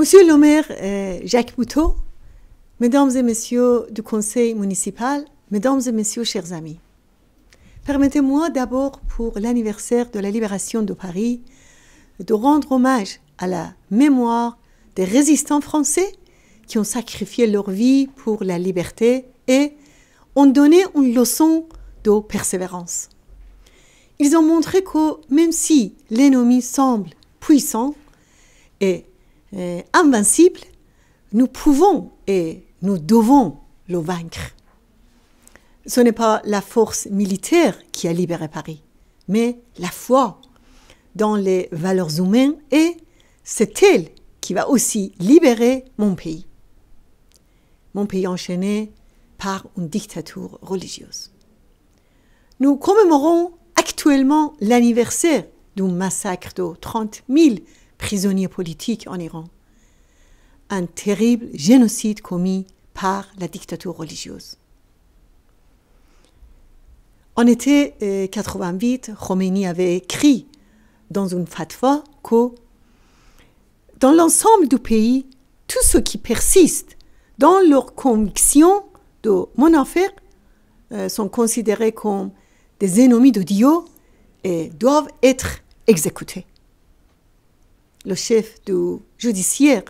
Monsieur le maire Jacques Boutot, mesdames et messieurs du conseil municipal, mesdames et messieurs, chers amis, permettez-moi d'abord pour l'anniversaire de la libération de Paris de rendre hommage à la mémoire des résistants français qui ont sacrifié leur vie pour la liberté et ont donné une leçon de persévérance. Ils ont montré que même si l'ennemi semble puissant et invincible, nous pouvons et nous devons le vaincre. Ce n'est pas la force militaire qui a libéré Paris, mais la foi dans les valeurs humaines et c'est elle qui va aussi libérer mon pays enchaîné par une dictature religieuse. Nous commémorons actuellement l'anniversaire du massacre de 30 000 prisonniers politiques en Iran, un terrible génocide commis par la dictature religieuse. En été 88, Khomeini avait écrit dans une fatwa que dans l'ensemble du pays, tous ceux qui persistent dans leur conviction de mon affaire sont considérés comme des ennemis de Dieu et doivent être exécutés. Le chef du judiciaire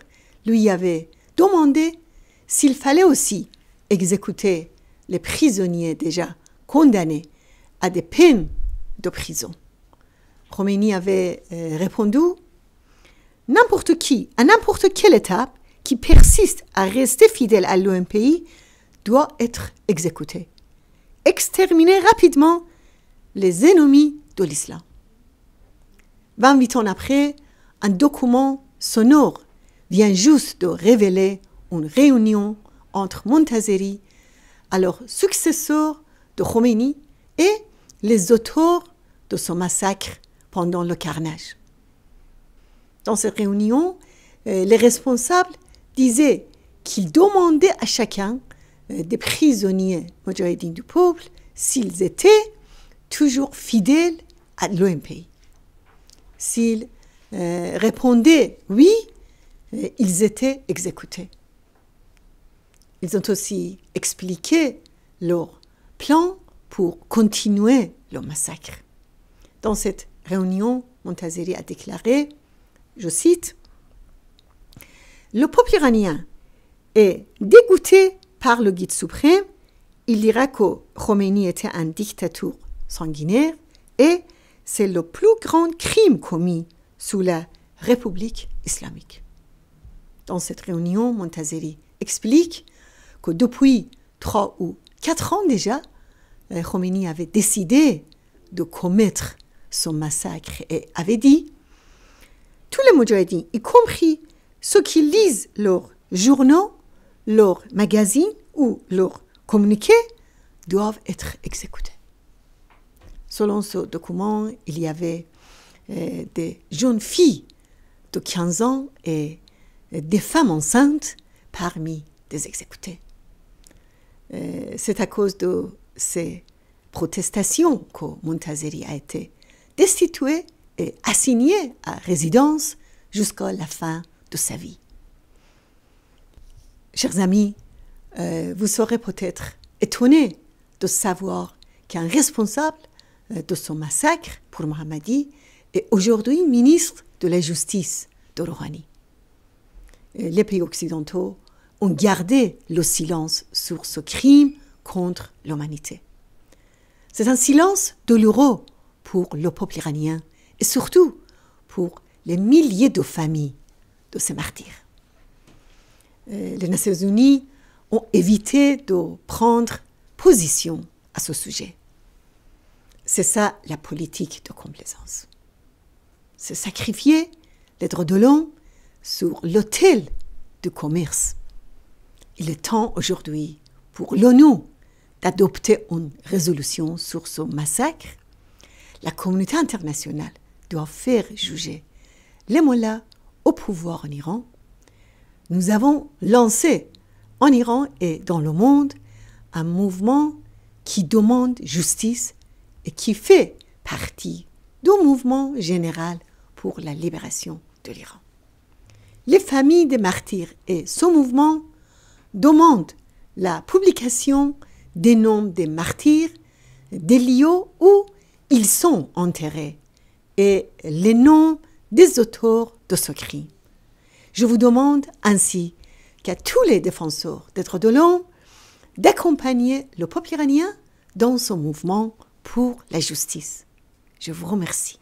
lui avait demandé s'il fallait aussi exécuter les prisonniers déjà condamnés à des peines de prison. Khomeini avait répondu « N'importe qui, à n'importe quelle étape, qui persiste à rester fidèle à l'OMPI doit être exécuté. Exterminer rapidement les ennemis de l'islam. » 28 ans après, un document sonore vient juste de révéler une réunion entre Montazeri, alors successeur de Khomeini, et les auteurs de ce massacre pendant le carnage. Dans cette réunion, les responsables disaient qu'ils demandaient à chacun des prisonniers moudjahidines du peuple s'ils étaient toujours fidèles à l'OMPI. S'ils répondaient oui, ils étaient exécutés. Ils ont aussi expliqué leur plan pour continuer le massacre. Dans cette réunion, Montazeri a déclaré, je cite, « Le peuple iranien est dégoûté par le guide suprême. Il dira que Khomeini était un dictateur sanguinaire et c'est le plus grand crime commis sous la République islamique. » Dans cette réunion, Montazeri explique que depuis 3 ou 4 ans déjà, Khomeini avait décidé de commettre son massacre et avait dit « Tous les moudjahidines, y compris ceux qui lisent leurs journaux, leurs magazines ou leurs communiqués, doivent être exécutés. » Selon ce document, il y avait des jeunes filles de 15 ans et des femmes enceintes parmi les exécutés. C'est à cause de ces protestations que Montazeri a été destitué et assigné à résidence jusqu'à la fin de sa vie. Chers amis, vous serez peut-être étonnés de savoir qu'un responsable de ce massacre pour Mohammadi est aujourd'hui ministre de la Justice de Rouhani. Les pays occidentaux ont gardé le silence sur ce crime contre l'humanité. C'est un silence douloureux pour le peuple iranien et surtout pour les milliers de familles de ces martyrs. Les Nations Unies ont évité de prendre position à ce sujet. C'est ça la politique de complaisance. C'est sacrifier les droits de l'homme sur l'autel du commerce. Il est temps aujourd'hui pour l'ONU d'adopter une résolution sur ce massacre. La communauté internationale doit faire juger les mollahs au pouvoir en Iran. Nous avons lancé en Iran et dans le monde un mouvement qui demande justice et qui fait partie du mouvement général pour la libération de l'Iran. les familles des martyrs et ce mouvement demandent la publication des noms des martyrs, des lieux où ils sont enterrés et les noms des auteurs de ce crime. Je vous demande ainsi qu'à tous les défenseurs des droits de l'homme d'accompagner le peuple iranien dans son mouvement pour la justice. Je vous remercie.